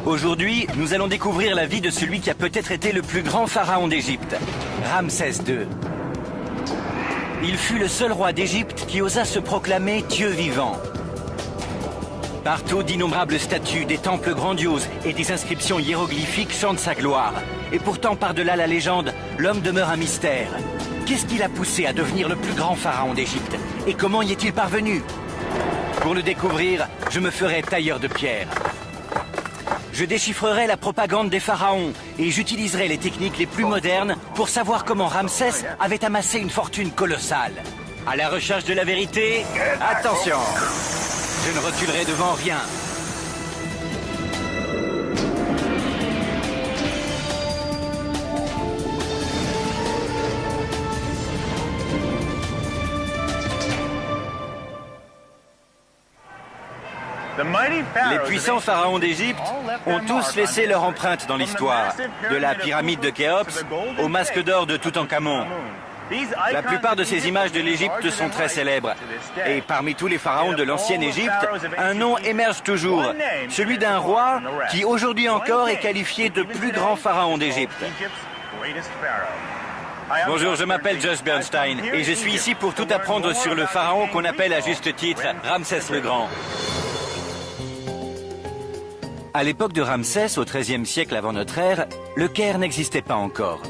Aujourd'hui, nous allons découvrir la vie de celui qui a peut-être été le plus grand pharaon d'Égypte, Ramsès II. Il fut le seul roi d'Égypte qui osa se proclamer Dieu vivant. Partout, d'innombrables statues, des temples grandioses et des inscriptions hiéroglyphiques chantent sa gloire. Et pourtant, par-delà la légende, l'homme demeure un mystère. Qu'est-ce qui l'a poussé à devenir le plus grand pharaon d'Égypte? Et comment y est-il parvenu? Pour le découvrir, je me ferai tailleur de pierre. Je déchiffrerai la propagande des pharaons et j'utiliserai les techniques les plus modernes pour savoir comment Ramsès avait amassé une fortune colossale. À la recherche de la vérité, attention! Je ne reculerai devant rien. Les puissants pharaons d'Égypte ont tous laissé leur empreinte dans l'histoire, de la pyramide de Khéops au masque d'or de Toutankhamon. La plupart de ces images de l'Égypte sont très célèbres. Et parmi tous les pharaons de l'ancienne Égypte, un nom émerge toujours, celui d'un roi qui aujourd'hui encore est qualifié de plus grand pharaon d'Égypte. Bonjour, je m'appelle Josh Bernstein et je suis ici pour tout apprendre sur le pharaon qu'on appelle à juste titre Ramsès le Grand. À l'époque de Ramsès, au XIIIe siècle avant notre ère, le Caire n'existait pas encore.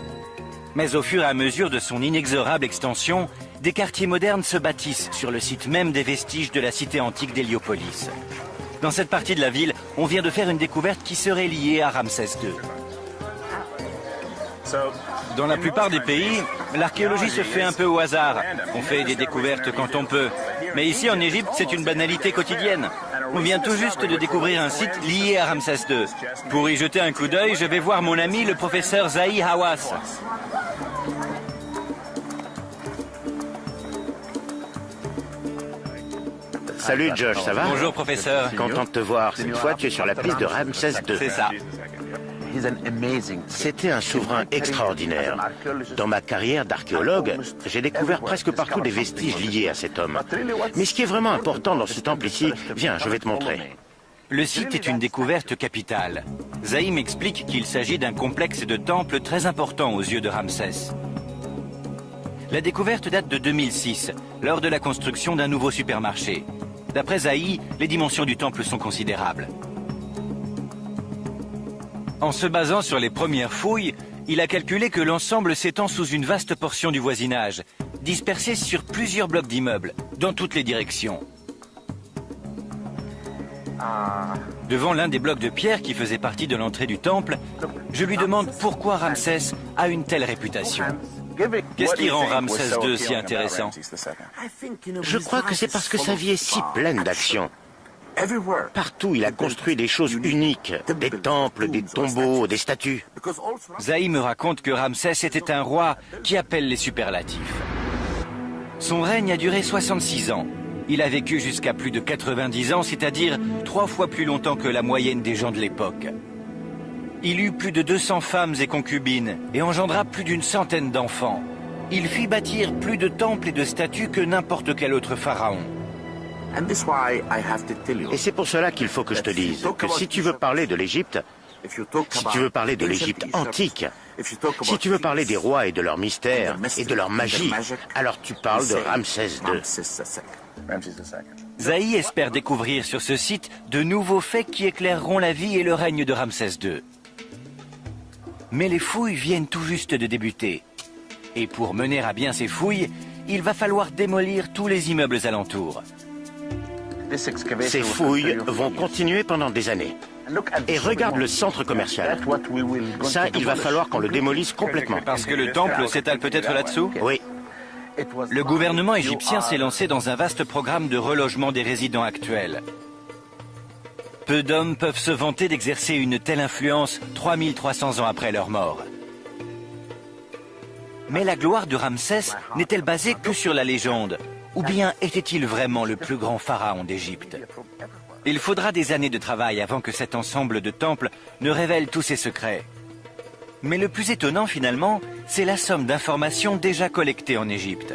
Mais au fur et à mesure de son inexorable extension, des quartiers modernes se bâtissent sur le site même des vestiges de la cité antique d'Héliopolis. Dans cette partie de la ville, on vient de faire une découverte qui serait liée à Ramsès II. Dans la plupart des pays, l'archéologie se fait un peu au hasard. On fait des découvertes quand on peut. Mais ici en Égypte, c'est une banalité quotidienne. On vient tout juste de découvrir un site lié à Ramsès II. Pour y jeter un coup d'œil, je vais voir mon ami le professeur Zahi Hawass. Salut Josh, ça va? Bonjour professeur. Content de te voir. Cette fois, tu es sur la piste de Ramsès II. C'est ça. C'était un souverain extraordinaire. Dans ma carrière d'archéologue, j'ai découvert presque partout des vestiges liés à cet homme. Mais ce qui est vraiment important dans ce temple ici, viens, je vais te montrer. Le site est une découverte capitale. Zahi m'explique qu'il s'agit d'un complexe de temples très important aux yeux de Ramsès. La découverte date de 2006, lors de la construction d'un nouveau supermarché. D'après Zahi, les dimensions du temple sont considérables. En se basant sur les premières fouilles, il a calculé que l'ensemble s'étend sous une vaste portion du voisinage, dispersée sur plusieurs blocs d'immeubles, dans toutes les directions. Devant l'un des blocs de pierre qui faisait partie de l'entrée du temple, je lui demande pourquoi Ramsès a une telle réputation. Qu'est-ce qui rend Ramsès II si intéressant? Je crois que c'est parce que sa vie est si pleine d'action. Partout, il a construit des choses uniques, des temples, des tombeaux, des statues. Zahi me raconte que Ramsès était un roi qui appelle les superlatifs. Son règne a duré 66 ans. Il a vécu jusqu'à plus de 90 ans, c'est-à-dire 3 fois plus longtemps que la moyenne des gens de l'époque. Il eut plus de 200 femmes et concubines et engendra plus d'une centaine d'enfants. Il fit bâtir plus de temples et de statues que n'importe quel autre pharaon. Et c'est pour cela qu'il faut que je te dise que si tu veux parler de l'Égypte, si tu veux parler de l'Égypte antique, si tu veux parler des rois et de leurs mystères et de leur magie, alors tu parles de Ramsès II. Zahi espère découvrir sur ce site de nouveaux faits qui éclaireront la vie et le règne de Ramsès II. Mais les fouilles viennent tout juste de débuter. Et pour mener à bien ces fouilles, il va falloir démolir tous les immeubles alentours. Ces fouilles vont continuer pendant des années. Et regarde le centre commercial. Ça, il va falloir qu'on le démolisse complètement. Parce que le temple s'étale peut-être là-dessous? Oui. Le gouvernement égyptien s'est lancé dans un vaste programme de relogement des résidents actuels. Peu d'hommes peuvent se vanter d'exercer une telle influence 3300 ans après leur mort. Mais la gloire de Ramsès n'est-elle basée que sur la légende? Ou bien était-il vraiment le plus grand pharaon d'Égypte? Il faudra des années de travail avant que cet ensemble de temples ne révèle tous ses secrets. Mais le plus étonnant finalement, c'est la somme d'informations déjà collectées en Égypte.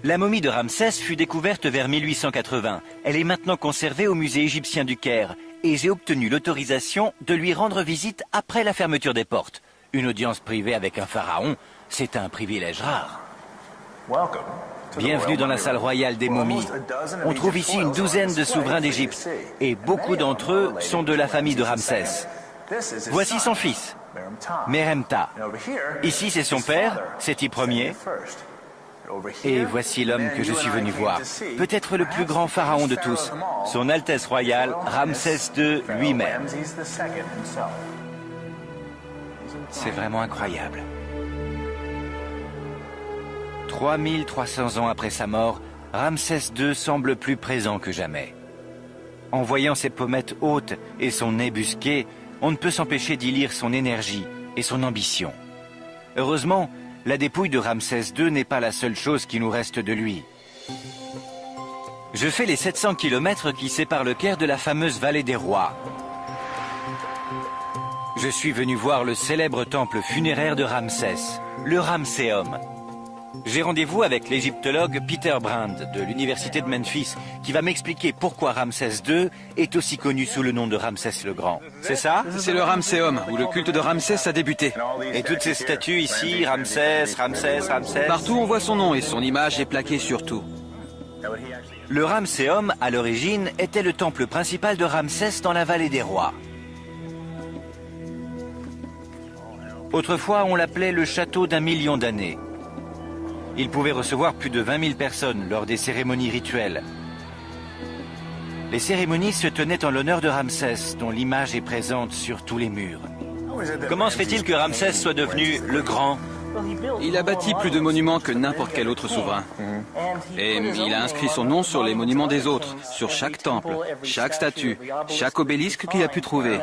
La momie de Ramsès fut découverte vers 1880. Elle est maintenant conservée au musée égyptien du Caire et j'ai obtenu l'autorisation de lui rendre visite après la fermeture des portes. Une audience privée avec un pharaon, c'est un privilège rare. Bienvenue dans la salle royale des momies. On trouve ici une douzaine de souverains d'Égypte et beaucoup d'entre eux sont de la famille de Ramsès. Voici son fils, Meremta. Ici, c'est son père, Séti Ier. Et voici l'homme que je suis venu voir. Peut-être le plus grand pharaon de tous, son Altesse royale, Ramsès II lui-même. C'est vraiment incroyable. 3300 ans après sa mort, Ramsès II semble plus présent que jamais. En voyant ses pommettes hautes et son nez busqué, on ne peut s'empêcher d'y lire son énergie et son ambition. Heureusement, la dépouille de Ramsès II n'est pas la seule chose qui nous reste de lui. Je fais les 700 km qui séparent le Caire de la fameuse vallée des rois. Je suis venu voir le célèbre temple funéraire de Ramsès, le Ramséum. J'ai rendez-vous avec l'égyptologue Peter Brand de l'université de Memphis qui va m'expliquer pourquoi Ramsès II est aussi connu sous le nom de Ramsès le Grand. C'est ça? C'est le Ramséum, où le culte de Ramsès a débuté. Et toutes ces statues ici, Ramsès, Ramsès, Ramsès... Partout on voit son nom et son image est plaquée sur tout. Le Ramséum, à l'origine, était le temple principal de Ramsès dans la vallée des rois. Autrefois, on l'appelait le château d'un million d'années. Il pouvait recevoir plus de 20 000 personnes lors des cérémonies rituelles. Les cérémonies se tenaient en l'honneur de Ramsès, dont l'image est présente sur tous les murs. Comment se fait-il que Ramsès soit devenu le Grand? Il a bâti plus de monuments que n'importe quel autre souverain. Et il a inscrit son nom sur les monuments des autres, sur chaque temple, chaque statue, chaque obélisque qu'il a pu trouver.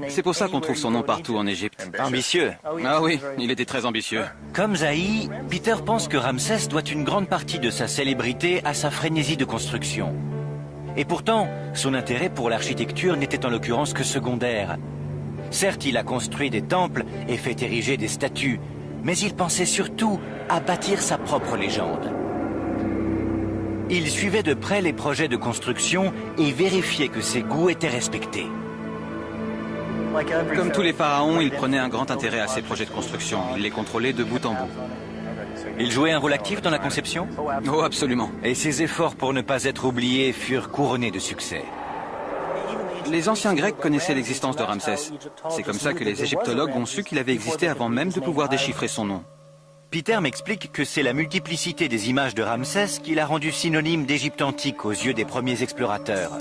C'est pour ça qu'on trouve son nom partout en Égypte. Ambitieux. Ah oui, il était très ambitieux. Comme Zahi, Peter pense que Ramsès doit une grande partie de sa célébrité à sa frénésie de construction. Et pourtant, son intérêt pour l'architecture n'était en l'occurrence que secondaire. Certes, il a construit des temples et fait ériger des statues, mais il pensait surtout à bâtir sa propre légende. Il suivait de près les projets de construction et vérifiait que ses goûts étaient respectés. Comme tous les pharaons, il prenait un grand intérêt à ses projets de construction. Il les contrôlait de bout en bout. Il jouait un rôle actif dans la conception? Oh, absolument. Et ses efforts pour ne pas être oubliés furent couronnés de succès. Les anciens Grecs connaissaient l'existence de Ramsès. C'est comme ça que les égyptologues ont su qu'il avait existé avant même de pouvoir déchiffrer son nom. Peter m'explique que c'est la multiplicité des images de Ramsès qui l'a rendu synonyme d'Égypte antique aux yeux des premiers explorateurs.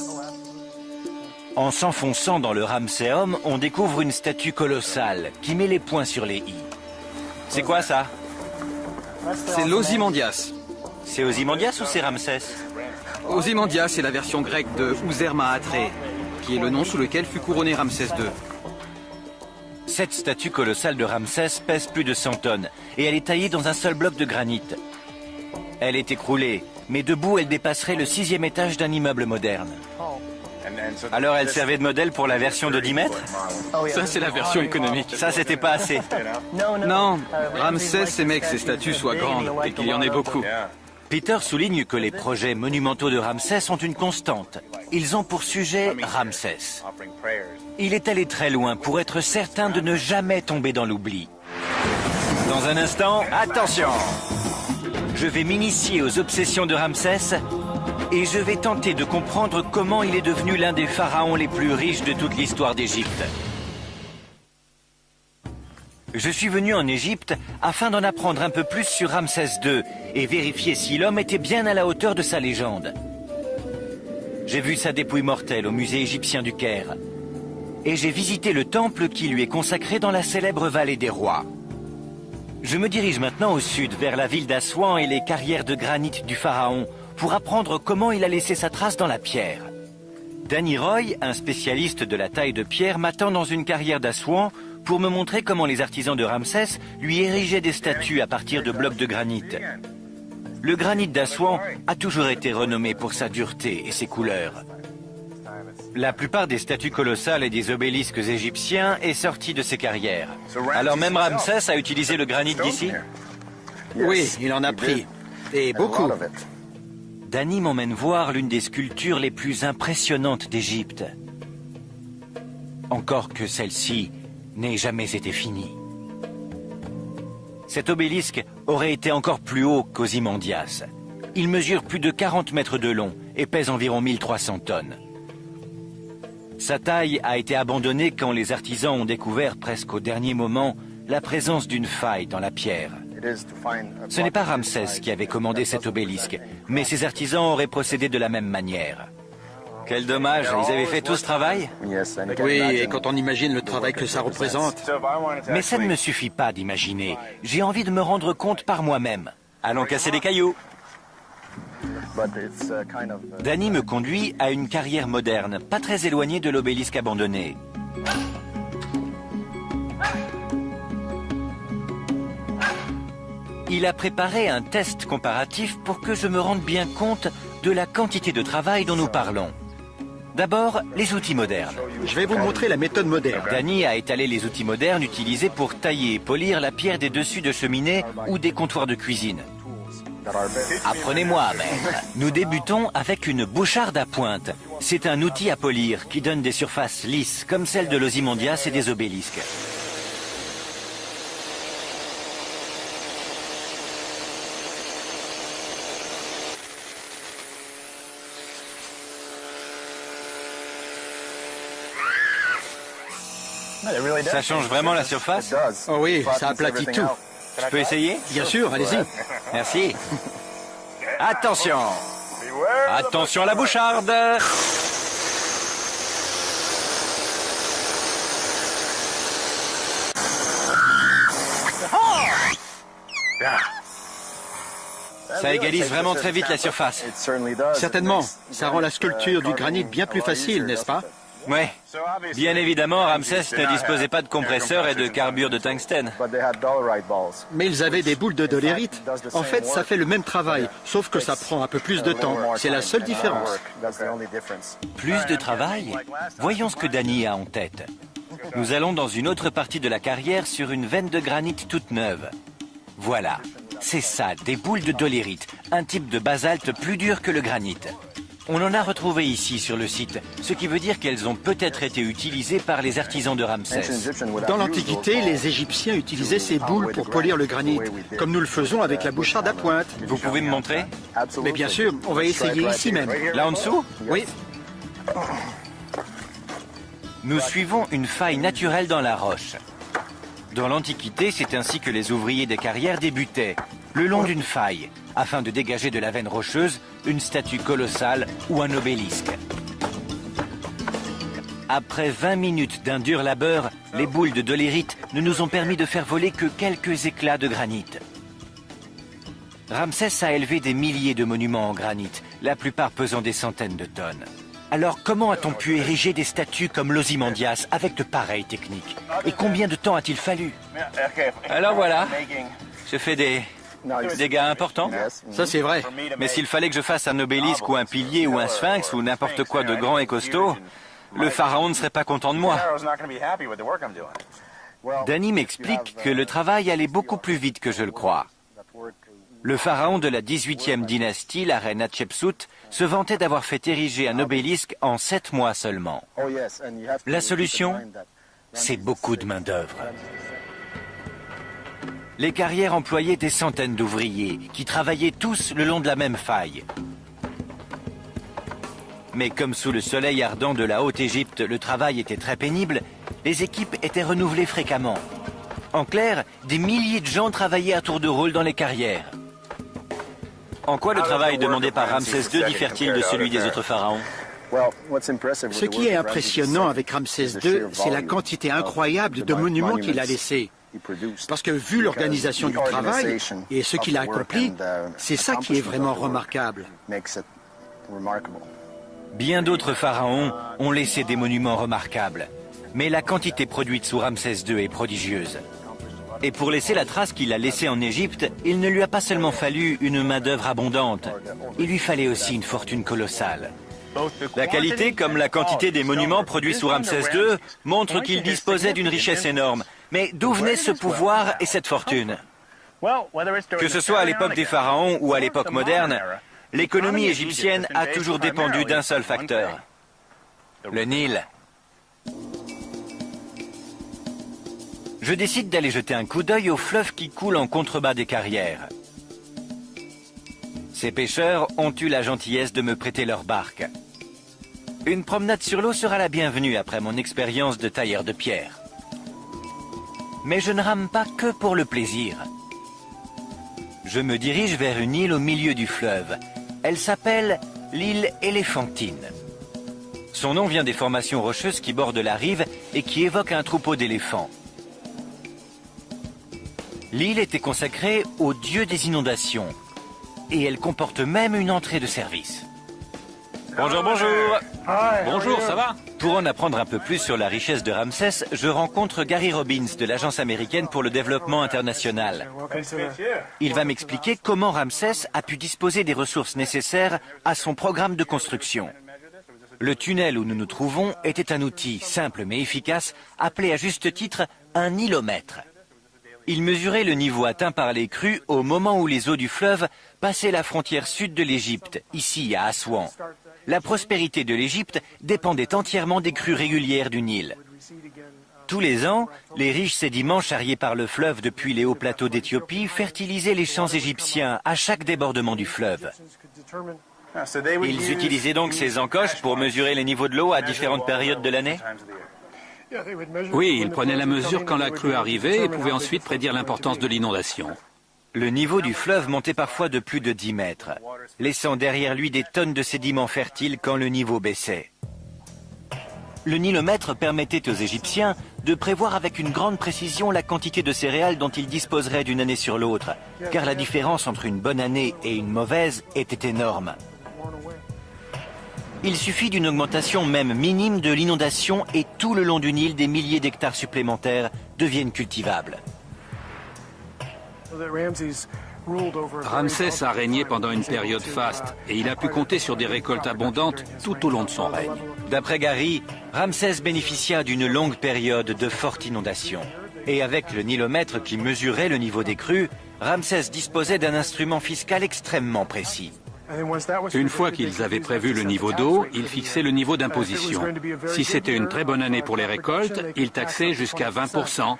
En s'enfonçant dans le Ramséum, on découvre une statue colossale qui met les points sur les i. C'est quoi ça? C'est l'Ozymandias. C'est Ozymandias ou c'est Ramsès? Ozymandias est la version grecque de Ouzer-Mahatré, qui est le nom sous lequel fut couronné Ramsès II. Cette statue colossale de Ramsès pèse plus de 100 tonnes et elle est taillée dans un seul bloc de granit. Elle est écroulée, mais debout elle dépasserait le 6e étage d'un immeuble moderne. Alors elle servait de modèle pour la version de 10 mètres? Ça, c'est la version économique. Ça, c'était pas assez. Non, Ramsès aimait que ses statues soient grandes et qu'il y en ait beaucoup. Peter souligne que les projets monumentaux de Ramsès sont une constante. Ils ont pour sujet Ramsès. Il est allé très loin pour être certain de ne jamais tomber dans l'oubli. Dans un instant, attention! Je vais m'initier aux obsessions de Ramsès et je vais tenter de comprendre comment il est devenu l'un des pharaons les plus riches de toute l'histoire d'Égypte. Je suis venu en Égypte afin d'en apprendre un peu plus sur Ramsès II et vérifier si l'homme était bien à la hauteur de sa légende. J'ai vu sa dépouille mortelle au musée égyptien du Caire. Et j'ai visité le temple qui lui est consacré dans la célèbre vallée des rois. Je me dirige maintenant au sud, vers la ville d'Assouan et les carrières de granit du pharaon, pour apprendre comment il a laissé sa trace dans la pierre. Danny Roy, un spécialiste de la taille de pierre, m'attend dans une carrière d'Assouan pour me montrer comment les artisans de Ramsès lui érigeaient des statues à partir de blocs de granit. Le granit d'Assouan a toujours été renommé pour sa dureté et ses couleurs. La plupart des statues colossales et des obélisques égyptiens est sortie de ces carrières. Alors même Ramsès a utilisé le granit d'ici? Oui, il en a pris. Et beaucoup. Danny m'emmène voir l'une des sculptures les plus impressionnantes d'Égypte. encore que celle-ci n'ait jamais été finie. Cet obélisque aurait été encore plus haut qu'Ozymandias. Il mesure plus de 40 mètres de long et pèse environ 1300 tonnes. Sa taille a été abandonnée quand les artisans ont découvert presque au dernier moment la présence d'une faille dans la pierre. Ce n'est pas Ramsès qui avait commandé cet obélisque, mais ses artisans auraient procédé de la même manière. Quel dommage, ils avaient fait tout ce travail? Oui, et quand on imagine le travail que ça représente. Mais ça ne me suffit pas d'imaginer. J'ai envie de me rendre compte par moi-même. Allons casser des cailloux. Danny me conduit à une carrière moderne, pas très éloignée de l'obélisque abandonné. Il a préparé un test comparatif pour que je me rende bien compte de la quantité de travail dont nous parlons. D'abord, les outils modernes. Je vais vous montrer la méthode moderne. Danny a étalé les outils modernes utilisés pour tailler et polir la pierre des dessus de cheminée ou des comptoirs de cuisine. Apprenez-moi, maître. Nous débutons avec une boucharde à pointe. C'est un outil à polir qui donne des surfaces lisses, comme celles de l'Ozymandias et des obélisques. Ça change vraiment la surface? Oh oui, ça aplatit tout. Je peux essayer? Bien sûr, allez-y. Merci. Attention! Attention à la boucharde! Ça égalise vraiment très vite la surface. Certainement, ça rend la sculpture du granit bien plus facile, n'est-ce pas? Ouais. Bien évidemment, Ramsès ne disposait pas de compresseurs et de carbure de tungstène. Mais ils avaient des boules de dolérite. En fait, ça fait le même travail, sauf que ça prend un peu plus de temps. C'est la seule différence. Plus de travail? Voyons ce que Danny a en tête. Nous allons dans une autre partie de la carrière sur une veine de granit toute neuve. Voilà, c'est ça, des boules de dolérite, un type de basalte plus dur que le granit. On en a retrouvé ici sur le site, ce qui veut dire qu'elles ont peut-être été utilisées par les artisans de Ramsès. Dans l'Antiquité, les Égyptiens utilisaient ces boules pour polir le granit, comme nous le faisons avec la boucharde à pointe. Vous pouvez me montrer? Mais bien sûr, on va essayer ici même. Là en dessous? Oui. Nous suivons une faille naturelle dans la roche. Dans l'Antiquité, c'est ainsi que les ouvriers des carrières débutaient, le long d'une faille, afin de dégager de la veine rocheuse une statue colossale ou un obélisque. Après 20 minutes d'un dur labeur, les boules de dolérite ne nous ont permis de faire voler que quelques éclats de granit. Ramsès a élevé des milliers de monuments en granit, la plupart pesant des centaines de tonnes. Alors comment a-t-on pu ériger des statues comme l'Ozymandias avec de pareilles techniques? Et combien de temps a-t-il fallu? Alors voilà, je fais des dégâts importants. Ça, c'est vrai. Mais s'il fallait que je fasse un obélisque ou un pilier ou un sphinx ou n'importe quoi de grand et costaud, le pharaon ne serait pas content de moi. Danny m'explique que le travail allait beaucoup plus vite que je le crois. Le pharaon de la 18e dynastie, la reine Hatshepsut, se vantait d'avoir fait ériger un obélisque en 7 mois seulement. La solution, c'est beaucoup de main-d'œuvre. Les carrières employaient des centaines d'ouvriers qui travaillaient tous le long de la même faille. Mais comme sous le soleil ardent de la Haute-Égypte, le travail était très pénible, les équipes étaient renouvelées fréquemment. En clair, des milliers de gens travaillaient à tour de rôle dans les carrières. En quoi le travail demandé par Ramsès II diffère-t-il de celui des autres pharaons? Ce qui est impressionnant avec Ramsès II, c'est la quantité incroyable de monuments qu'il a laissés. Parce que vu l'organisation du travail et ce qu'il a accompli, c'est ça qui est vraiment remarquable. Bien d'autres pharaons ont laissé des monuments remarquables, mais la quantité produite sous Ramsès II est prodigieuse. Et pour laisser la trace qu'il a laissée en Égypte, il ne lui a pas seulement fallu une main-d'œuvre abondante, il lui fallait aussi une fortune colossale. La qualité comme la quantité des monuments produits sous Ramsès II montrent qu'il disposait d'une richesse énorme. Mais d'où venait ce pouvoir et cette fortune? Que ce soit à l'époque des pharaons ou à l'époque moderne, l'économie égyptienne a toujours dépendu d'un seul facteur, le Nil. je décide d'aller jeter un coup d'œil au fleuve qui coule en contrebas des carrières. Ces pêcheurs ont eu la gentillesse de me prêter leur barque. Une promenade sur l'eau sera la bienvenue après mon expérience de tailleur de pierre. Mais je ne rame pas que pour le plaisir. Je me dirige vers une île au milieu du fleuve. Elle s'appelle l'île Éléphantine. Son nom vient des formations rocheuses qui bordent la rive et qui évoquent un troupeau d'éléphants. L'île était consacrée au dieu des inondations. Et elle comporte même une entrée de service. Bonjour, bonjour. Bonjour, ça va? Pour en apprendre un peu plus sur la richesse de Ramsès, je rencontre Gary Robbins de l'Agence américaine pour le développement international. Il va m'expliquer comment Ramsès a pu disposer des ressources nécessaires à son programme de construction. Le tunnel où nous nous trouvons était un outil simple mais efficace, appelé à juste titre un nilomètre. Il mesurait le niveau atteint par les crues au moment où les eaux du fleuve passaient la frontière sud de l'Égypte, ici à Assouan. La prospérité de l'Égypte dépendait entièrement des crues régulières du Nil. Tous les ans, les riches sédiments charriés par le fleuve depuis les hauts plateaux d'Éthiopie fertilisaient les champs égyptiens à chaque débordement du fleuve. Ils utilisaient donc ces encoches pour mesurer les niveaux de l'eau à différentes périodes de l'année? Oui, ils prenaient la mesure quand la crue arrivait et pouvaient ensuite prédire l'importance de l'inondation. Le niveau du fleuve montait parfois de plus de 10 mètres, laissant derrière lui des tonnes de sédiments fertiles quand le niveau baissait. Le nilomètre permettait aux Égyptiens de prévoir avec une grande précision la quantité de céréales dont ils disposeraient d'une année sur l'autre, car la différence entre une bonne année et une mauvaise était énorme. Il suffit d'une augmentation même minime de l'inondation et tout le long du Nil, des milliers d'hectares supplémentaires deviennent cultivables. Ramsès a régné pendant une période faste et il a pu compter sur des récoltes abondantes tout au long de son règne. D'après Gary, Ramsès bénéficia d'une longue période de fortes inondations. Et avec le nilomètre qui mesurait le niveau des crues, Ramsès disposait d'un instrument fiscal extrêmement précis. Une fois qu'ils avaient prévu le niveau d'eau, ils fixaient le niveau d'imposition. Si c'était une très bonne année pour les récoltes, ils taxaient jusqu'à 20%.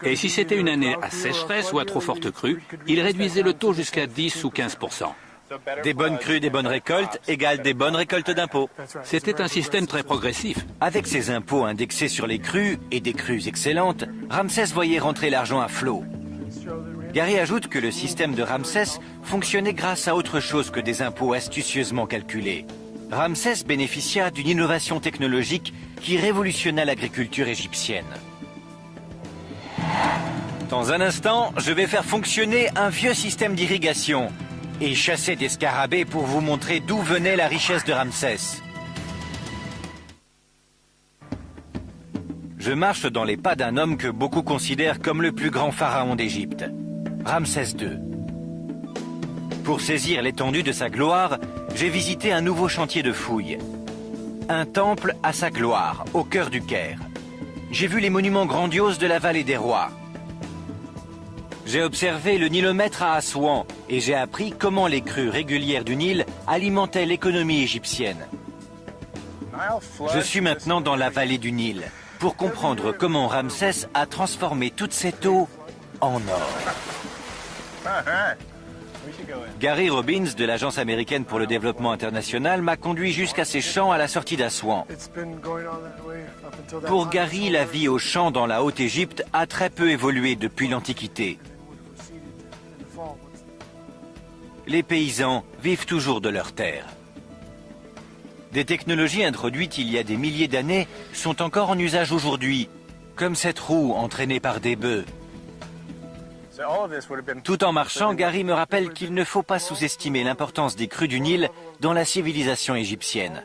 Et si c'était une année à sécheresse ou à trop forte crue, ils réduisaient le taux jusqu'à 10 ou 15%. Des bonnes crues, des bonnes récoltes égale des bonnes récoltes d'impôts. C'était un système très progressif. Avec ces impôts indexés sur les crues et des crues excellentes, Ramsès voyait rentrer l'argent à flot. Gary ajoute que le système de Ramsès fonctionnait grâce à autre chose que des impôts astucieusement calculés. Ramsès bénéficia d'une innovation technologique qui révolutionna l'agriculture égyptienne. Dans un instant, je vais faire fonctionner un vieux système d'irrigation et chasser des scarabées pour vous montrer d'où venait la richesse de Ramsès. Je marche dans les pas d'un homme que beaucoup considèrent comme le plus grand pharaon d'Égypte, Ramsès II. Pour saisir l'étendue de sa gloire, j'ai visité un nouveau chantier de fouilles. Un temple à sa gloire, au cœur du Caire. J'ai vu les monuments grandioses de la vallée des rois. J'ai observé le nilomètre à Assouan et j'ai appris comment les crues régulières du Nil alimentaient l'économie égyptienne. Je suis maintenant dans la vallée du Nil pour comprendre comment Ramsès a transformé toute cette eau en or. Gary Robbins de l'Agence américaine pour le développement international m'a conduit jusqu'à ces champs à la sortie d'Assouan. Pour Gary, la vie aux champs dans la Haute-Égypte a très peu évolué depuis l'Antiquité. Les paysans vivent toujours de leurs terres. Des technologies introduites il y a des milliers d'années sont encore en usage aujourd'hui, comme cette roue entraînée par des bœufs. Tout en marchant, Gary me rappelle qu'il ne faut pas sous-estimer l'importance des crues du Nil dans la civilisation égyptienne.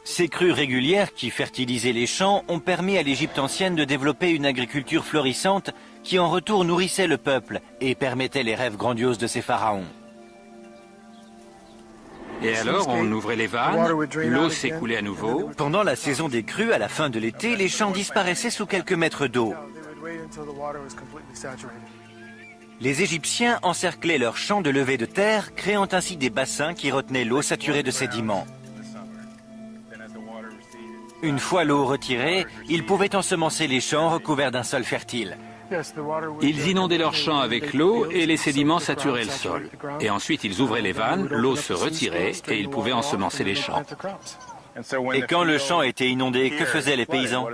Ces crues régulières qui fertilisaient les champs ont permis à l'Égypte ancienne de développer une agriculture florissante qui en retour nourrissait le peuple et permettait les rêves grandioses de ses pharaons. Et alors, on ouvrait les vannes, l'eau s'écoulait à nouveau. Pendant la saison des crues, à la fin de l'été, les champs disparaissaient sous quelques mètres d'eau. Les Égyptiens encerclaient leurs champs de levée de terre, créant ainsi des bassins qui retenaient l'eau saturée de sédiments. Une fois l'eau retirée, ils pouvaient ensemencer les champs recouverts d'un sol fertile. Ils inondaient leurs champs avec l'eau et les sédiments saturaient le sol. Et ensuite, ils ouvraient les vannes, l'eau se retirait et ils pouvaient ensemencer les champs. Et quand le champ était inondé, que faisaient les paysans?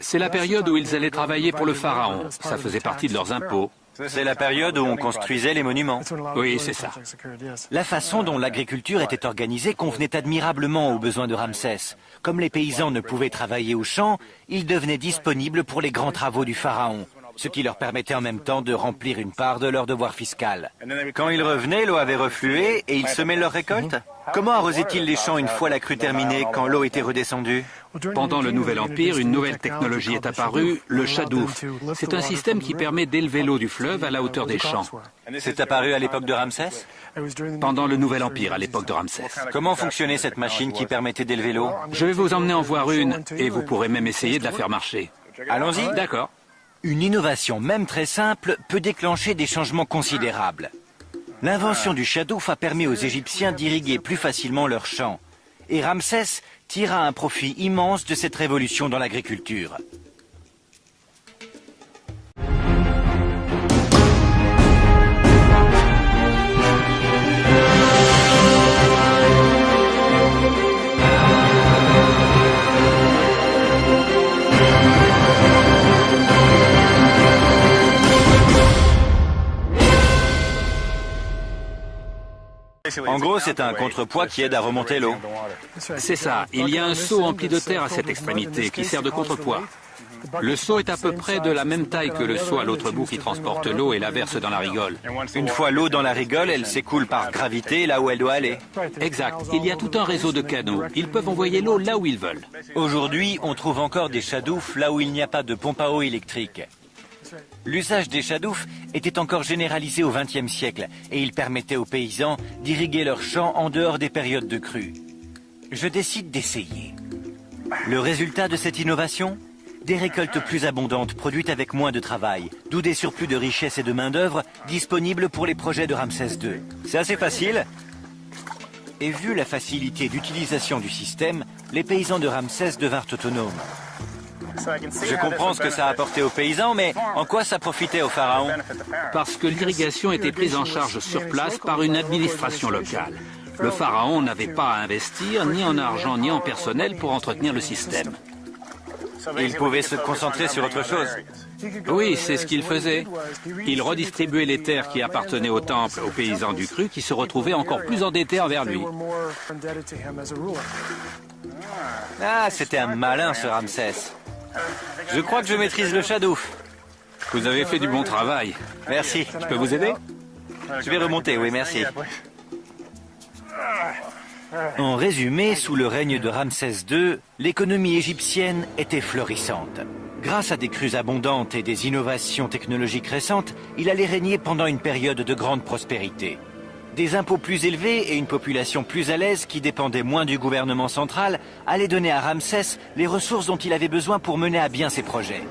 C'est la période où ils allaient travailler pour le pharaon. Ça faisait partie de leurs impôts. C'est la période où on construisait les monuments. Oui, c'est ça. La façon dont l'agriculture était organisée convenait admirablement aux besoins de Ramsès. Comme les paysans ne pouvaient travailler au champ, ils devenaient disponibles pour les grands travaux du pharaon, ce qui leur permettait en même temps de remplir une part de leur devoir fiscal. Quand ils revenaient, l'eau avait reflué et ils semaient leurs récoltes? Comment arrosaient-ils les champs une fois la crue terminée, quand l'eau était redescendue? Pendant le Nouvel Empire, une nouvelle technologie est apparue, le chadouf. C'est un système qui permet d'élever l'eau du fleuve à la hauteur des champs. C'est apparu à l'époque de Ramsès? Pendant le Nouvel Empire, à l'époque de Ramsès. Comment fonctionnait cette machine qui permettait d'élever l'eau? Je vais vous emmener en voir une, et vous pourrez même essayer de la faire marcher. Allons-y. D'accord. Une innovation, même très simple, peut déclencher des changements considérables. L'invention du chadouf a permis aux Égyptiens d'irriguer plus facilement leurs champs. Et Ramsès tira un profit immense de cette révolution dans l'agriculture. En gros, c'est un contrepoids qui aide à remonter l'eau. C'est ça. Il y a un seau empli de terre à cette extrémité qui sert de contrepoids. Le seau est à peu près de la même taille que le seau à l'autre bout qui transporte l'eau et la verse dans la rigole. Une fois l'eau dans la rigole, elle s'écoule par gravité là où elle doit aller. Exact. Il y a tout un réseau de canaux. Ils peuvent envoyer l'eau là où ils veulent. Aujourd'hui, on trouve encore des chadoufs là où il n'y a pas de pompe à eau électrique. L'usage des chadoufs était encore généralisé au XXe siècle et il permettait aux paysans d'irriguer leurs champs en dehors des périodes de crue. Je décide d'essayer. Le résultat de cette innovation? Des récoltes plus abondantes produites avec moins de travail, d'où des surplus de richesse et de main-d'œuvre disponibles pour les projets de Ramsès II. C'est assez facile. Et vu la facilité d'utilisation du système, les paysans de Ramsès devinrent autonomes. Je comprends ce que ça a apporté aux paysans, mais en quoi ça profitait au pharaon? Parce que l'irrigation était prise en charge sur place par une administration locale. Le pharaon n'avait pas à investir ni en argent ni en personnel pour entretenir le système. Il pouvait se concentrer sur autre chose. Oui, c'est ce qu'il faisait. Il redistribuait les terres qui appartenaient au temple aux paysans du cru qui se retrouvaient encore plus endettés envers lui. Ah, c'était un malin ce Ramsès. Je crois que je maîtrise le chadouf. Vous avez fait du bon travail. Merci. Je peux vous aider? Je vais remonter, oui, merci. En résumé, sous le règne de Ramsès II, l'économie égyptienne était florissante. Grâce à des crues abondantes et des innovations technologiques récentes, il allait régner pendant une période de grande prospérité. Des impôts plus élevés et une population plus à l'aise qui dépendait moins du gouvernement central allaient donner à Ramsès les ressources dont il avait besoin pour mener à bien ses projets.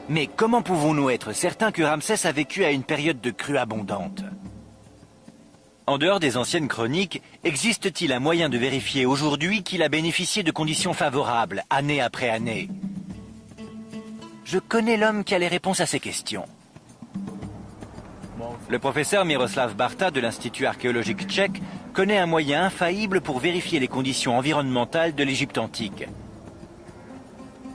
Mais comment pouvons-nous être certains que Ramsès a vécu à une période de crue abondante? En dehors des anciennes chroniques, existe-t-il un moyen de vérifier aujourd'hui qu'il a bénéficié de conditions favorables, année après année? Je connais l'homme qui a les réponses à ces questions. Le professeur Miroslav Barta de l'Institut archéologique tchèque connaît un moyen infaillible pour vérifier les conditions environnementales de l'Égypte antique.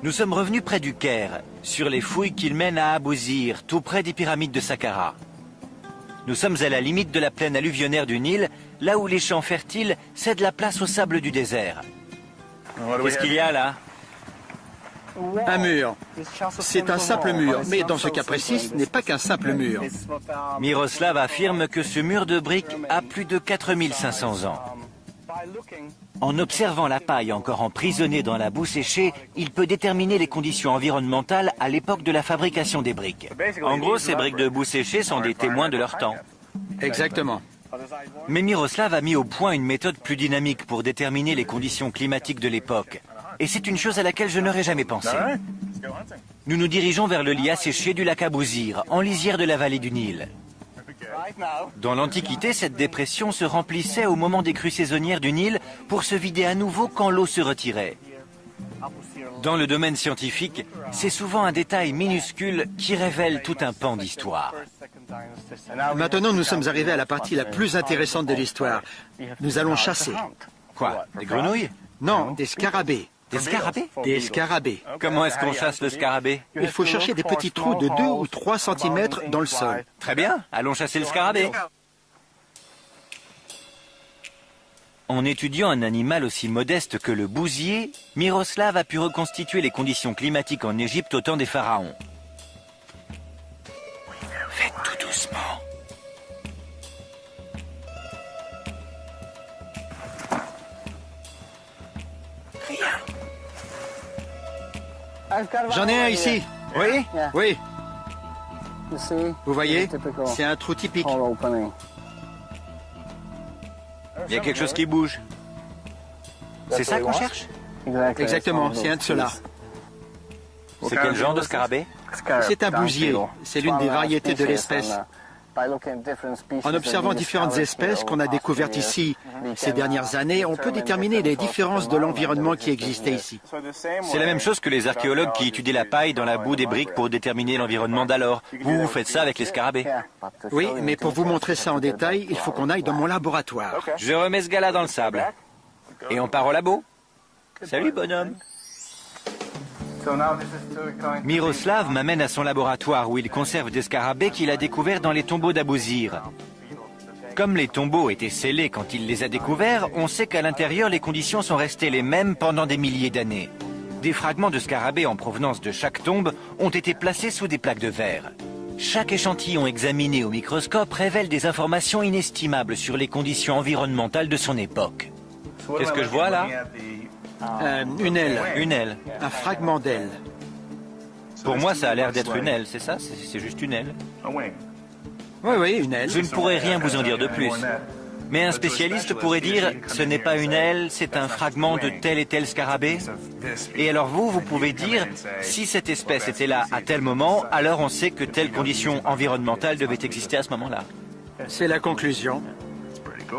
Nous sommes revenus près du Caire, sur les fouilles qu'il mène à Abouzir, tout près des pyramides de Saqqara. Nous sommes à la limite de la plaine alluvionnaire du Nil, là où les champs fertiles cèdent la place au sable du désert. Qu'est-ce qu'il y a là? Un mur. C'est un simple mur, mais dans ce cas précis, ce n'est pas qu'un simple mur. Miroslav affirme que ce mur de briques a plus de 4500 ans. En observant la paille encore emprisonnée dans la boue séchée, il peut déterminer les conditions environnementales à l'époque de la fabrication des briques. En gros, ces briques de boue séchée sont des témoins de leur temps. Exactement. Mais Miroslav a mis au point une méthode plus dynamique pour déterminer les conditions climatiques de l'époque. Et c'est une chose à laquelle je n'aurais jamais pensé. Nous nous dirigeons vers le lit asséché du lac Abouzir, en lisière de la vallée du Nil. Dans l'Antiquité, cette dépression se remplissait au moment des crues saisonnières du Nil pour se vider à nouveau quand l'eau se retirait. Dans le domaine scientifique, c'est souvent un détail minuscule qui révèle tout un pan d'histoire. Maintenant, nous sommes arrivés à la partie la plus intéressante de l'histoire. Nous allons chasser. Quoi? Des grenouilles? Non, des scarabées. Des scarabées? Des scarabées. Comment est-ce qu'on chasse le scarabée? Il faut chercher des petits trous de 2 ou 3 cm dans le sol. Très bien, allons chasser le scarabée. En étudiant un animal aussi modeste que le bousier, Miroslav a pu reconstituer les conditions climatiques en Égypte au temps des pharaons. Faites tout doucement. J'en ai un ici. Oui? Oui. Vous voyez, c'est un trou typique. Il y a quelque chose qui bouge. C'est ça qu'on cherche? Exactement, c'est un de ceux-là. C'est quel genre de scarabée? C'est un bousier. C'est l'une des variétés de l'espèce. En observant différentes espèces qu'on a découvertes ici ces dernières années, on peut déterminer les différences de l'environnement qui existait ici. C'est la même chose que les archéologues qui étudient la paille dans la boue des briques pour déterminer l'environnement d'alors. Vous faites ça avec les scarabées? Oui, mais pour vous montrer ça en détail, il faut qu'on aille dans mon laboratoire. Je remets ce gars-là dans le sable. Et on part au labo. Salut, bonhomme. Miroslav m'amène à son laboratoire où il conserve des scarabées qu'il a découverts dans les tombeaux d'Abousir. Comme les tombeaux étaient scellés quand il les a découverts, on sait qu'à l'intérieur, les conditions sont restées les mêmes pendant des milliers d'années. Des fragments de scarabées en provenance de chaque tombe ont été placés sous des plaques de verre. Chaque échantillon examiné au microscope révèle des informations inestimables sur les conditions environnementales de son époque. Qu'est-ce que je vois là? Une aile. Une aile. Un fragment d'aile. Pour moi, ça a l'air d'être une aile, c'est ça? C'est juste une aile. Oui, une aile. Je ne pourrais rien vous en dire de plus. Mais un spécialiste pourrait dire, ce n'est pas une aile, c'est un fragment de tel et tel scarabée. Et alors vous pouvez dire, si cette espèce était là à tel moment, alors on sait que telle condition environnementale devait exister à ce moment-là. C'est la conclusion.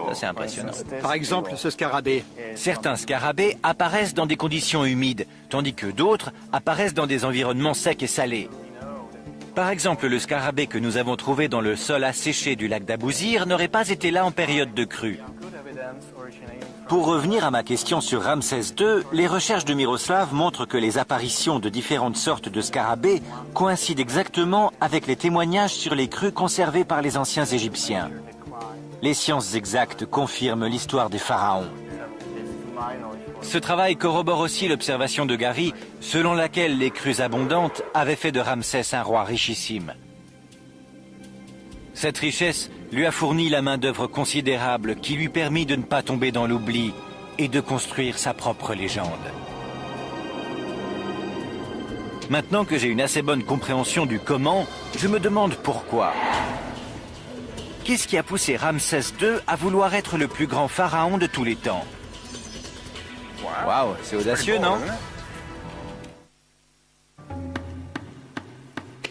Ça, c'est impressionnant. Par exemple, ce scarabée. Certains scarabées apparaissent dans des conditions humides, tandis que d'autres apparaissent dans des environnements secs et salés. Par exemple, le scarabée que nous avons trouvé dans le sol asséché du lac d'Abousir n'aurait pas été là en période de crue. Pour revenir à ma question sur Ramsès II, les recherches de Miroslav montrent que les apparitions de différentes sortes de scarabées coïncident exactement avec les témoignages sur les crues conservées par les anciens Égyptiens. Les sciences exactes confirment l'histoire des pharaons. Ce travail corrobore aussi l'observation de Gary, selon laquelle les crues abondantes avaient fait de Ramsès un roi richissime. Cette richesse lui a fourni la main-d'œuvre considérable qui lui permit de ne pas tomber dans l'oubli et de construire sa propre légende. Maintenant que j'ai une assez bonne compréhension du comment, je me demande pourquoi. Qu'est-ce qui a poussé Ramsès II à vouloir être le plus grand pharaon de tous les temps? Waouh, c'est audacieux, non?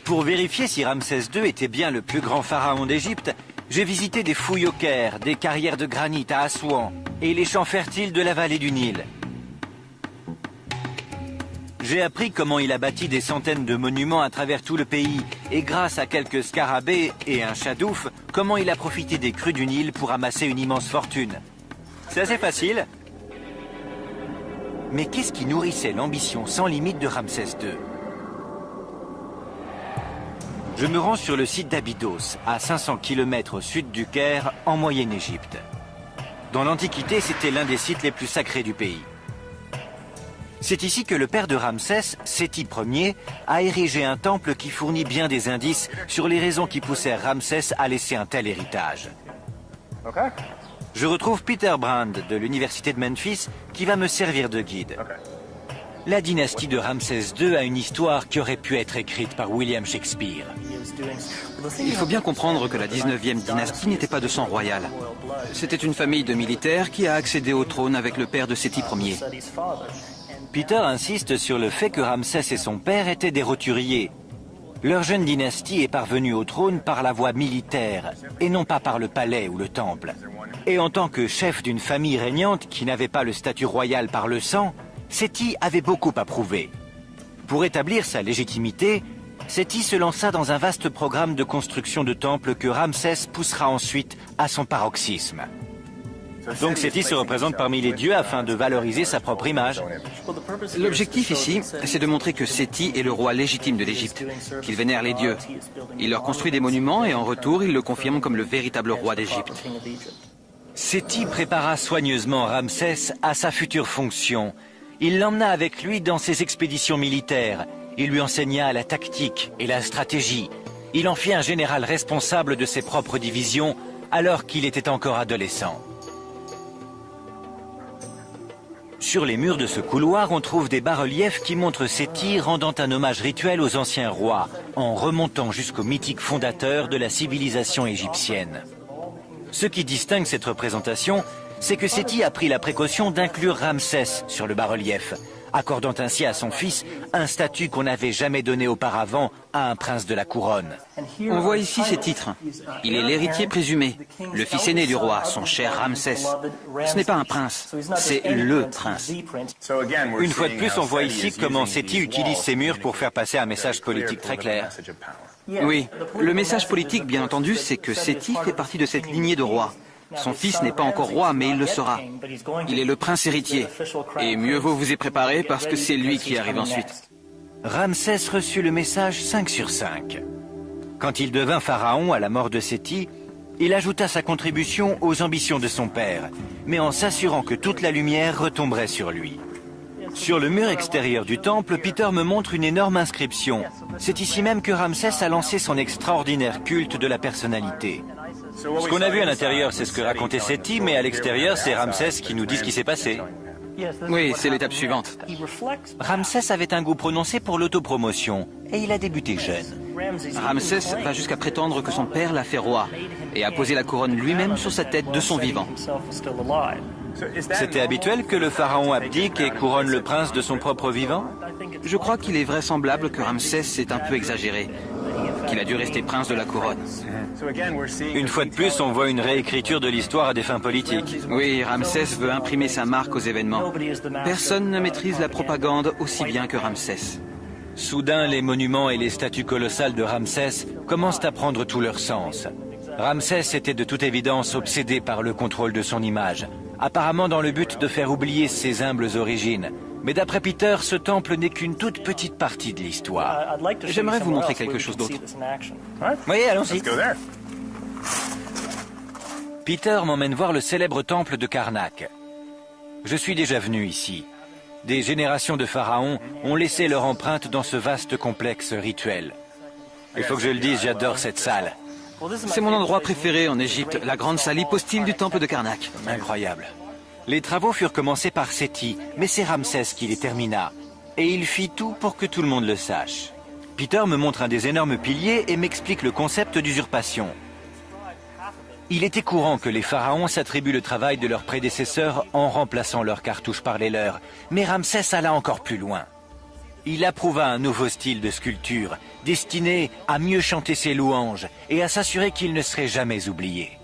Pour vérifier si Ramsès II était bien le plus grand pharaon d'Égypte, j'ai visité des fouilles au Caire, des carrières de granit à Assouan et les champs fertiles de la vallée du Nil. J'ai appris comment il a bâti des centaines de monuments à travers tout le pays et grâce à quelques scarabées et un chadouf, comment il a profité des crues du Nil pour amasser une immense fortune. C'est assez facile. Mais qu'est-ce qui nourrissait l'ambition sans limite de Ramsès II? Je me rends sur le site d'Abydos, à 500 km au sud du Caire, en Moyenne-Égypte. Dans l'Antiquité, c'était l'un des sites les plus sacrés du pays. C'est ici que le père de Ramsès, Séti Ier, a érigé un temple qui fournit bien des indices sur les raisons qui poussèrent Ramsès à laisser un tel héritage. Je retrouve Peter Brand de l'université de Memphis qui va me servir de guide. La dynastie de Ramsès II a une histoire qui aurait pu être écrite par William Shakespeare. Il faut bien comprendre que la 19e dynastie n'était pas de sang royal. C'était une famille de militaires qui a accédé au trône avec le père de Séti Ier. Peter insiste sur le fait que Ramsès et son père étaient des roturiers. Leur jeune dynastie est parvenue au trône par la voie militaire et non pas par le palais ou le temple. Et en tant que chef d'une famille régnante qui n'avait pas le statut royal par le sang, Séti avait beaucoup à prouver. Pour établir sa légitimité, Séti se lança dans un vaste programme de construction de temples que Ramsès poussera ensuite à son paroxysme. Donc Séti se représente parmi les dieux afin de valoriser sa propre image. L'objectif ici, c'est de montrer que Séti est le roi légitime de l'Égypte, qu'il vénère les dieux. Il leur construit des monuments et en retour, il le confirme comme le véritable roi d'Égypte. Séti prépara soigneusement Ramsès à sa future fonction. Il l'emmena avec lui dans ses expéditions militaires. Il lui enseigna la tactique et la stratégie. Il en fit un général responsable de ses propres divisions alors qu'il était encore adolescent. Sur les murs de ce couloir, on trouve des bas-reliefs qui montrent Séti rendant un hommage rituel aux anciens rois, en remontant jusqu'au mythique fondateur de la civilisation égyptienne. Ce qui distingue cette représentation, c'est que Séti a pris la précaution d'inclure Ramsès sur le bas-relief, accordant ainsi à son fils un statut qu'on n'avait jamais donné auparavant à un prince de la couronne. On voit ici ses titres. Il est l'héritier présumé, le fils aîné du roi, son cher Ramsès. Ce n'est pas un prince, c'est le prince. Une fois de plus, on voit ici comment Séti utilise ces murs pour faire passer un message politique très clair. Oui, le message politique, bien entendu, c'est que Séti fait partie de cette lignée de rois. Son fils n'est pas encore roi, mais il le sera. Il est le prince héritier. Et mieux vaut vous y préparer parce que c'est lui qui arrive ensuite. Ramsès reçut le message 5 sur 5. Quand il devint pharaon à la mort de Séti, il ajouta sa contribution aux ambitions de son père, mais en s'assurant que toute la lumière retomberait sur lui. Sur le mur extérieur du temple, Peter me montre une énorme inscription. C'est ici même que Ramsès a lancé son extraordinaire culte de la personnalité. Ce qu'on a vu à l'intérieur, c'est ce que racontait Séti, mais à l'extérieur, c'est Ramsès qui nous dit ce qui s'est passé. Oui, c'est l'étape suivante. Ramsès avait un goût prononcé pour l'autopromotion, et il a débuté jeune. Ramsès va jusqu'à prétendre que son père l'a fait roi, et a posé la couronne lui-même sur sa tête de son vivant. C'était habituel que le pharaon abdique et couronne le prince de son propre vivant? Je crois qu'il est vraisemblable que Ramsès s'est un peu exagéré, qu'il a dû rester prince de la couronne. Une fois de plus, on voit une réécriture de l'histoire à des fins politiques. Oui, Ramsès veut imprimer sa marque aux événements. Personne ne maîtrise la propagande aussi bien que Ramsès. Soudain, les monuments et les statues colossales de Ramsès commencent à prendre tout leur sens. Ramsès était de toute évidence obsédé par le contrôle de son image, apparemment dans le but de faire oublier ses humbles origines. Mais d'après Peter, ce temple n'est qu'une toute petite partie de l'histoire. J'aimerais vous montrer quelque chose d'autre. Oui, allons-y. Peter m'emmène voir le célèbre temple de Karnak. Je suis déjà venu ici. Des générations de pharaons ont laissé leur empreinte dans ce vaste complexe rituel. Il faut que je le dise, j'adore cette salle. C'est mon endroit préféré en Égypte, la grande salle hypostyle du temple de Karnak. Incroyable. Les travaux furent commencés par Séti, mais c'est Ramsès qui les termina. Et il fit tout pour que tout le monde le sache. Peter me montre un des énormes piliers et m'explique le concept d'usurpation. Il était courant que les pharaons s'attribuent le travail de leurs prédécesseurs en remplaçant leurs cartouches par les leurs. Mais Ramsès alla encore plus loin. Il approuva un nouveau style de sculpture, destiné à mieux chanter ses louanges et à s'assurer qu'il ne serait jamais oublié.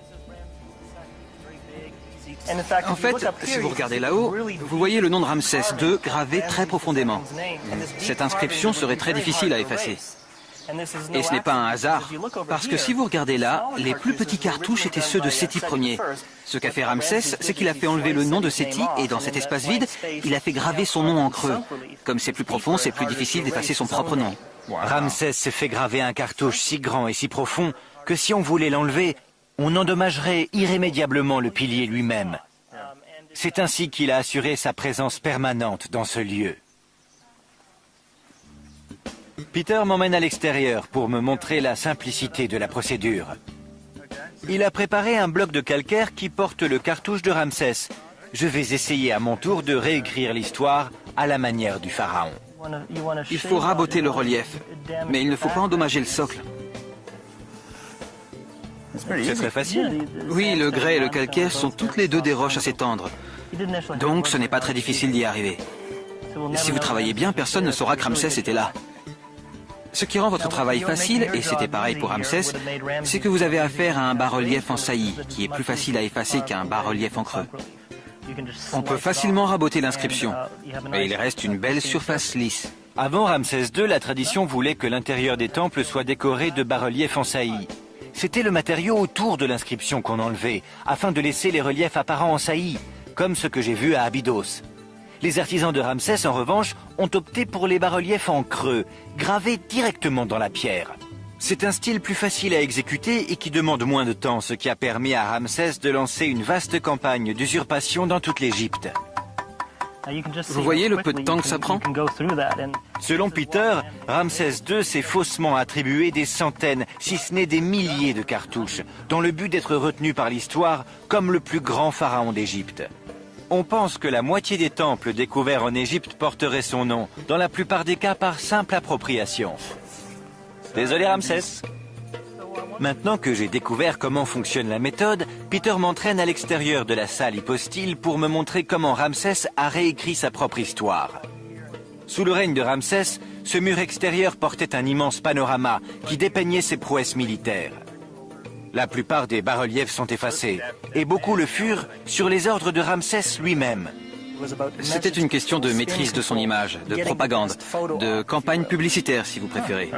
En fait, si vous regardez là-haut, vous voyez le nom de Ramsès II gravé très profondément. Cette inscription serait très difficile à effacer. Et ce n'est pas un hasard, parce que si vous regardez là, les plus petits cartouches étaient ceux de Séti Ier. Ce qu'a fait Ramsès, c'est qu'il a fait enlever le nom de Séti et dans cet espace vide, il a fait graver son nom en creux. Comme c'est plus profond, c'est plus difficile d'effacer son propre nom. Ramsès s'est fait graver un cartouche si grand et si profond que si on voulait l'enlever, on endommagerait irrémédiablement le pilier lui-même. C'est ainsi qu'il a assuré sa présence permanente dans ce lieu. Peter m'emmène à l'extérieur pour me montrer la simplicité de la procédure. Il a préparé un bloc de calcaire qui porte le cartouche de Ramsès. Je vais essayer à mon tour de réécrire l'histoire à la manière du pharaon. Il faut raboter le relief, mais il ne faut pas endommager le socle. C'est très facile. Oui, le grès et le calcaire sont toutes les deux des roches assez tendres. Donc ce n'est pas très difficile d'y arriver. Si vous travaillez bien, personne ne saura que Ramsès était là. Ce qui rend votre travail facile, et c'était pareil pour Ramsès, c'est que vous avez affaire à un bas-relief en saillie, qui est plus facile à effacer qu'un bas-relief en creux. On peut facilement raboter l'inscription, et il reste une belle surface lisse. Avant Ramsès II, la tradition voulait que l'intérieur des temples soit décoré de bas-reliefs en saillie. C'était le matériau autour de l'inscription qu'on enlevait, afin de laisser les reliefs apparents en saillie, comme ce que j'ai vu à Abydos. Les artisans de Ramsès, en revanche, ont opté pour les bas-reliefs en creux, gravés directement dans la pierre. C'est un style plus facile à exécuter et qui demande moins de temps, ce qui a permis à Ramsès de lancer une vaste campagne d'usurpation dans toute l'Égypte. Vous voyez le peu de temps que ça prend? Selon Peter, Ramsès II s'est faussement attribué des centaines, si ce n'est des milliers de cartouches, dans le but d'être retenu par l'histoire comme le plus grand pharaon d'Égypte. On pense que la moitié des temples découverts en Égypte porteraient son nom, dans la plupart des cas par simple appropriation. Désolé Ramsès. Maintenant que j'ai découvert comment fonctionne la méthode, Peter m'entraîne à l'extérieur de la salle hypostyle pour me montrer comment Ramsès a réécrit sa propre histoire. Sous le règne de Ramsès, ce mur extérieur portait un immense panorama qui dépeignait ses prouesses militaires. La plupart des bas-reliefs sont effacés, et beaucoup le furent sur les ordres de Ramsès lui-même. C'était une question de maîtrise de son image, de propagande, de campagne publicitaire si vous préférez.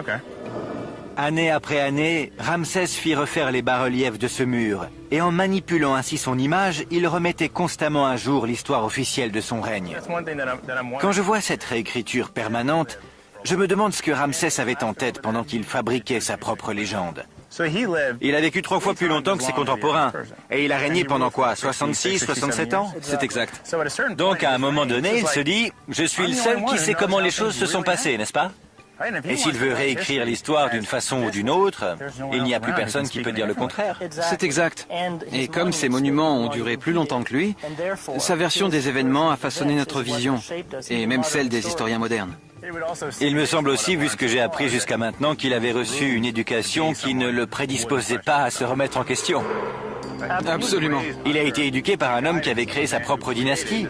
Année après année, Ramsès fit refaire les bas-reliefs de ce mur, et en manipulant ainsi son image, il remettait constamment à jour l'histoire officielle de son règne. Quand je vois cette réécriture permanente, je me demande ce que Ramsès avait en tête pendant qu'il fabriquait sa propre légende. Il a vécu 3 fois plus longtemps que ses contemporains, et il a régné pendant quoi, 66, 67 ans? C'est exact. Donc à un moment donné, il se dit « Je suis le seul qui sait comment les choses se sont passées, n'est-ce pas ?» Et s'il veut réécrire l'histoire d'une façon ou d'une autre, il n'y a plus personne qui peut dire le contraire. C'est exact. Et comme ces monuments ont duré plus longtemps que lui, sa version des événements a façonné notre vision, et même celle des historiens modernes. Il me semble aussi, vu ce que j'ai appris jusqu'à maintenant, qu'il avait reçu une éducation qui ne le prédisposait pas à se remettre en question. Absolument. Il a été éduqué par un homme qui avait créé sa propre dynastie.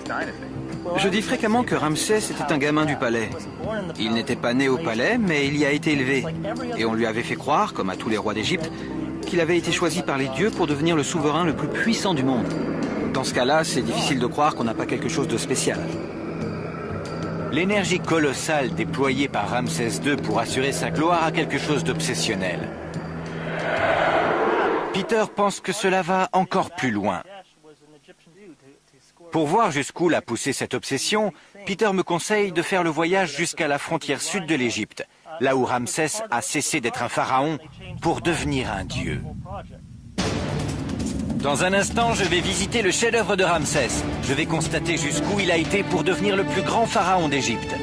Je dis fréquemment que Ramsès était un gamin du palais. Il n'était pas né au palais, mais il y a été élevé. Et on lui avait fait croire, comme à tous les rois d'Égypte, qu'il avait été choisi par les dieux pour devenir le souverain le plus puissant du monde. Dans ce cas-là, c'est difficile de croire qu'on n'a pas quelque chose de spécial. L'énergie colossale déployée par Ramsès II pour assurer sa gloire a quelque chose d'obsessionnel. Peter pense que cela va encore plus loin. Pour voir jusqu'où l'a poussé cette obsession, Peter me conseille de faire le voyage jusqu'à la frontière sud de l'Égypte, là où Ramsès a cessé d'être un pharaon pour devenir un dieu. Dans un instant, je vais visiter le chef-d'œuvre de Ramsès. Je vais constater jusqu'où il a été pour devenir le plus grand pharaon d'Égypte.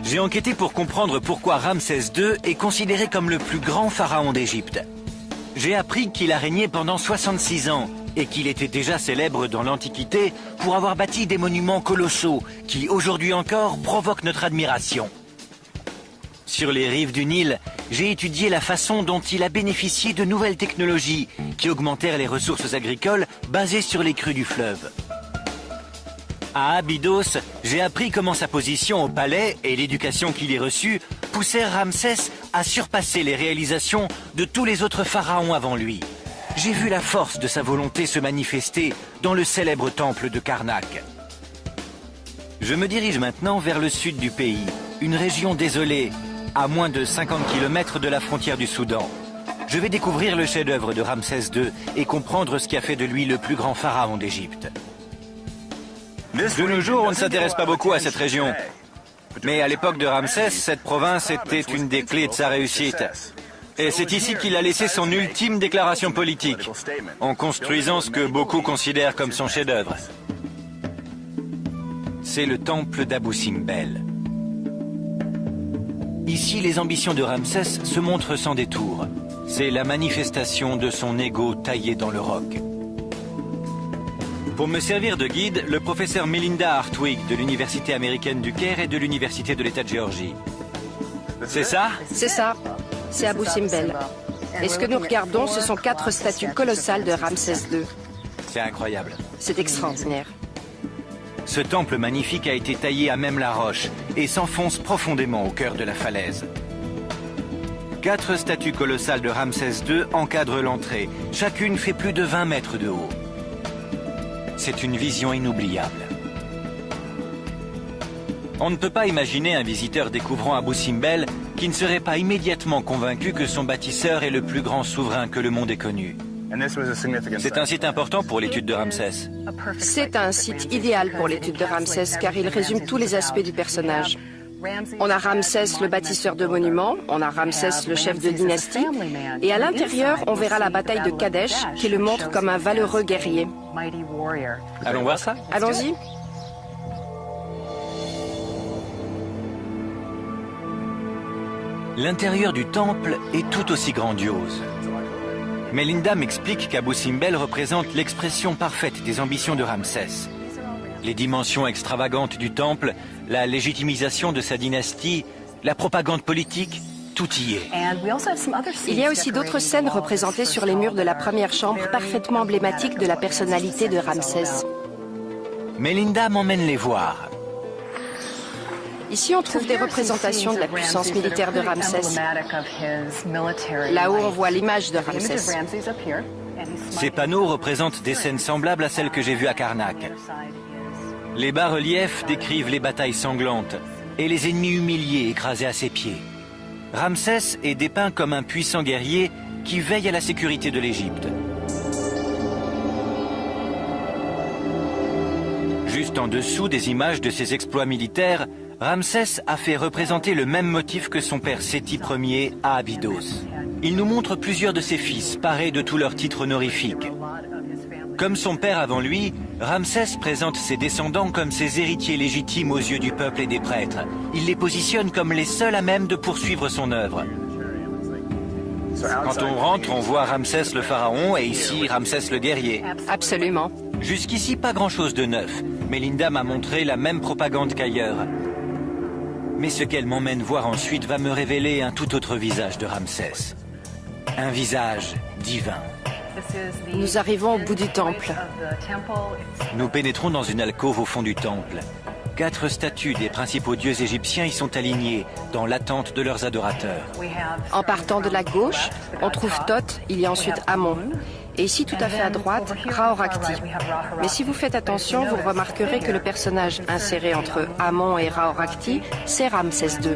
J'ai enquêté pour comprendre pourquoi Ramsès II est considéré comme le plus grand pharaon d'Égypte. J'ai appris qu'il a régné pendant 66 ans et qu'il était déjà célèbre dans l'Antiquité pour avoir bâti des monuments colossaux qui, aujourd'hui encore, provoquent notre admiration. Sur les rives du Nil, j'ai étudié la façon dont il a bénéficié de nouvelles technologies qui augmentèrent les ressources agricoles basées sur les crues du fleuve. À Abydos, j'ai appris comment sa position au palais et l'éducation qu'il y reçut poussèrent Ramsès à surpasser les réalisations de tous les autres pharaons avant lui. J'ai vu la force de sa volonté se manifester dans le célèbre temple de Karnak. Je me dirige maintenant vers le sud du pays, une région désolée, à moins de 50 km de la frontière du Soudan. Je vais découvrir le chef-d'œuvre de Ramsès II et comprendre ce qui a fait de lui le plus grand pharaon d'Égypte. De nos jours, on ne s'intéresse pas beaucoup à cette région. Mais à l'époque de Ramsès, cette province était une des clés de sa réussite. Et c'est ici qu'il a laissé son ultime déclaration politique, en construisant ce que beaucoup considèrent comme son chef-d'œuvre. C'est le temple d'Abou Simbel. Ici, les ambitions de Ramsès se montrent sans détour. C'est la manifestation de son ego taillé dans le roc. Pour me servir de guide, le professeur Melinda Hartwig de l'Université américaine du Caire et de l'Université de l'État de Géorgie. C'est ça? C'est ça. C'est Abou Simbel. Et ce que nous regardons, ce sont 4 statues colossales de Ramsès II. C'est incroyable. C'est extraordinaire. Ce temple magnifique a été taillé à même la roche et s'enfonce profondément au cœur de la falaise. 4 statues colossales de Ramsès II encadrent l'entrée. Chacune fait plus de 20 mètres de haut. C'est une vision inoubliable. On ne peut pas imaginer un visiteur découvrant Abou Simbel qui ne serait pas immédiatement convaincu que son bâtisseur est le plus grand souverain que le monde ait connu. C'est un site important pour l'étude de Ramsès. C'est un site idéal pour l'étude de Ramsès car il résume tous les aspects du personnage. On a Ramsès le bâtisseur de monuments, on a Ramsès le chef de dynastie, et à l'intérieur, on verra la bataille de Kadesh qui le montre comme un valeureux guerrier. Allons voir ça? Allons-y. L'intérieur du temple est tout aussi grandiose. Melinda m'explique qu'Abou Simbel représente l'expression parfaite des ambitions de Ramsès. Les dimensions extravagantes du temple, la légitimisation de sa dynastie, la propagande politique, tout y est. Il y a aussi d'autres scènes représentées sur les murs de la première chambre parfaitement emblématiques de la personnalité de Ramsès. Melinda m'emmène les voir. Ici, on trouve des représentations de la puissance militaire de Ramsès. Là-haut, on voit l'image de Ramsès. Ces panneaux représentent des scènes semblables à celles que j'ai vues à Karnak. Les bas-reliefs décrivent les batailles sanglantes et les ennemis humiliés écrasés à ses pieds. Ramsès est dépeint comme un puissant guerrier qui veille à la sécurité de l'Égypte. Juste en dessous des images de ses exploits militaires, Ramsès a fait représenter le même motif que son père Séti Ier à Abydos. Il nous montre plusieurs de ses fils, parés de tous leurs titres honorifiques. Comme son père avant lui, Ramsès présente ses descendants comme ses héritiers légitimes aux yeux du peuple et des prêtres. Il les positionne comme les seuls à même de poursuivre son œuvre. Quand on rentre, on voit Ramsès le pharaon et ici Ramsès le guerrier. Absolument. Jusqu'ici, pas grand-chose de neuf. Melinda m'a montré la même propagande qu'ailleurs. Mais ce qu'elle m'emmène voir ensuite va me révéler un tout autre visage de Ramsès. Un visage divin. Nous arrivons au bout du temple. Nous pénétrons dans une alcôve au fond du temple. 4 statues des principaux dieux égyptiens y sont alignées, dans l'attente de leurs adorateurs. En partant de la gauche, on trouve Thoth, il y a ensuite Amon. Et ici, tout à fait à droite, Ra-Horakhti. Mais si vous faites attention, vous remarquerez que le personnage inséré entre Amon et Ra-Horakhti, c'est Ramsès II.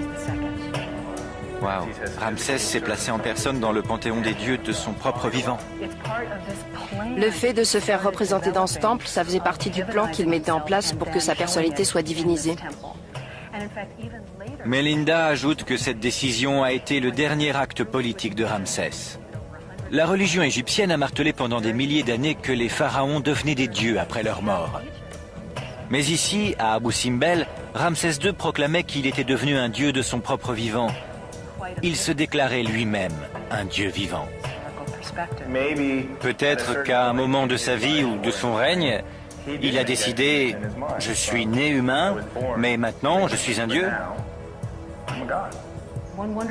Waouh, Ramsès s'est placé en personne dans le panthéon des dieux de son propre vivant. Le fait de se faire représenter dans ce temple, ça faisait partie du plan qu'il mettait en place pour que sa personnalité soit divinisée. Melinda ajoute que cette décision a été le dernier acte politique de Ramsès. La religion égyptienne a martelé pendant des milliers d'années que les pharaons devenaient des dieux après leur mort. Mais ici, à Abou Simbel, Ramsès II proclamait qu'il était devenu un dieu de son propre vivant. Il se déclarait lui-même un dieu vivant. Peut-être qu'à un moment de sa vie ou de son règne, il a décidé « Je suis né humain, mais maintenant je suis un dieu ».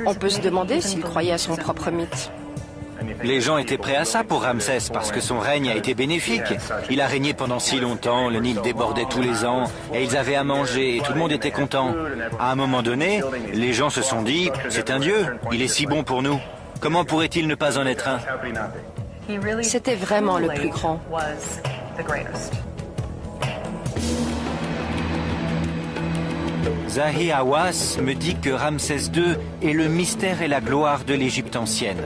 On peut se demander s'il croyait à son propre mythe. Les gens étaient prêts à ça pour Ramsès parce que son règne a été bénéfique. Il a régné pendant si longtemps, le Nil débordait tous les ans et ils avaient à manger et tout le monde était content. À un moment donné, les gens se sont dit « C'est un dieu, il est si bon pour nous. Comment pourrait-il ne pas en être un ?» C'était vraiment le plus grand. Zahi Hawass me dit que Ramsès II est le mystère et la gloire de l'Égypte ancienne.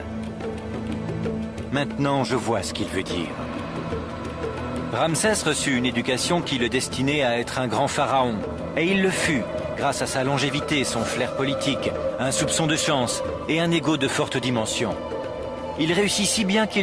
Maintenant, je vois ce qu'il veut dire. Ramsès reçut une éducation qui le destinait à être un grand pharaon. Et il le fut, grâce à sa longévité, son flair politique, un soupçon de chance et un ego de forte dimension. Il réussit si bien qu'il